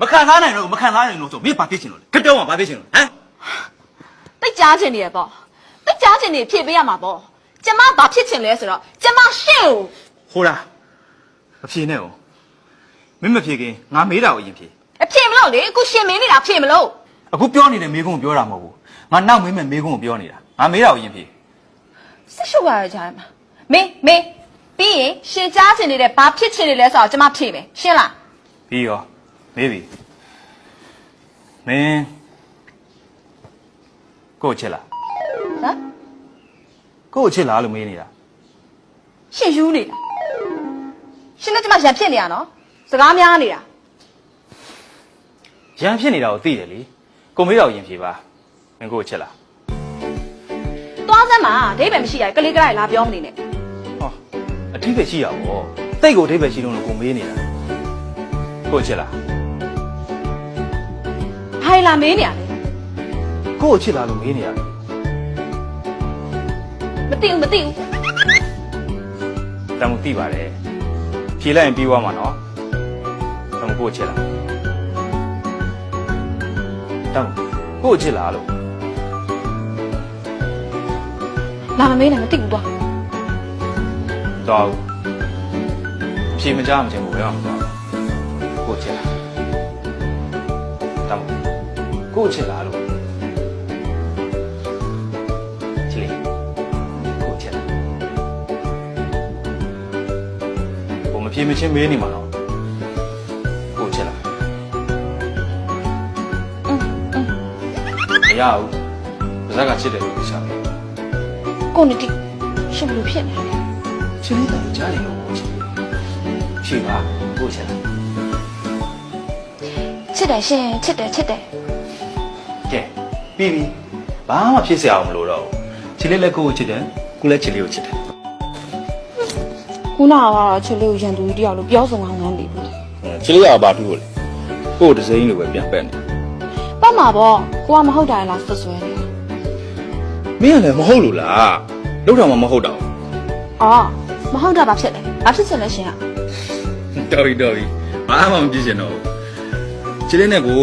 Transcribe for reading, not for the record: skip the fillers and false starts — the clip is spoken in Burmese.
မခံစားနိုင်တော့မခံစားနိုင်လို့ဆိုမင်းဘာဖြစ်ချင်လို့လဲခက်ပြောမှာဘာဖြစ်ချင်လို့ဟမ်တိတ်ကြားချင်နေရပေါ့တိတ်ကြားချင်နေဖြည့်ပေးရမှာပေါ့ကျမဘာဖြစ်ချင်လဲဆိုတော့ကျမရှင့်ကိုဟိုလားမဖြေနဲ့ဦးမင်းမဖြေခင်ငါမေးတာကိုအရင်ဖြေအဖြေမလို့လေအခုရှင်မင်းနေတာဖြေမလို့အခုပြောနေတဲ့မေးခွန်းကိုပြောတာမဟုတ်ဘူးငါနောက်မေးမဲ့မေးခွန်းကိုပြောနေတာငါမေးတာကိုအရင်ဖြေဆက်ရှုပ်ရကြတယ်မှာမေးပြီးရင်ရှင်ကြားချင်နေတဲ့ဘာဖြစ်ချင်နေလဲဆိုတော့ကျမဖြေမယ်ရှင်းလားပြီးရောမေးပြီမင်းကိုချစ်လားဟမ်ကိုချစ်လားလို့မေးနေတာရှင်ယူနေတာရှင်နဲ့ကျမရံဖြစ်နေရနော်စကားများနေတာရံဖြစ်နေတာကိုသိတယ်လေကိုမေးတော့ရင်ဖြေပါမင်းကိုချစ်လားသွားစမ်းမှာအဓိပ္ပာယ်မရှိရကလေးကလေးလာပြောမနေနဲ့ဟောအဓိပ္ပာယ်ရှိရပါဘောတိတ်ကိုအဓိပ္ပာယ်ရှိလို့ကိုမေးနေတာကိုချစ်လားဟိုင်လာမေးနေရတယ်ကိုချစ်လားလို့မေးနေရတယ်မသိဘူးတမ်းမသိပါတယ်ဖြေလိုက်ရင်ပြီးသွားမှာနော်တမ်းကိုချစ်လားတမ်းကိုချစ်လားလို့လာမမေးနဲ့မသိဘူးတော့ဖြေမကြမချင်းဘူးရောကိုချစ်လားတမ်းကိုချစ်လားလို့ချစ်လေကိုချစ်လားကိုမဖြေမချင်းမေးနေမှာတော့ကိုချစ်လားမရဘူးပါဇက်ကချစ်တယ်လို့ရှာတယ်ကိုနေတိရှင်ဘလို့ဖြစ်နေလဲချစ်နေတာကြားနေလို့ချစ်ဖြေပါကိုချစ်လားချစ်တယ်ရှင်ချစ်တယ်ကဲပြီးပြီဘာမှဖြစ်စရာမလိုတော့ဘူးချစ်လေးလည်းကိုချစ်တယ်ကိုလည်းချစ်လေးကိုချစ်တယ်ခုနကတော့ချစ်လေးကိုရန်သူကြီးတယောက်လို့ပြောဆောင်အောင်ငန်းပြီဘူးချစ်လေးကဘာထူးလို့လဲကိုတစိမ့်လိုပဲပြန်ပက်နေပတ်မှာပေါ့ကိုကမဟုတ်တာလားဆွဆွဲနေမင်းကလည်းမဟုတ်လို့လားလောက်တော့မှမဟုတ်တော့အော်မဟုတ်တာဘာဖြစ်လဲဘာဖြစ်ချင်လဲရှင်ကတော်ပြီဘာမှမဖြစ်ချင်တော့ချစ်လေးနဲ့ကို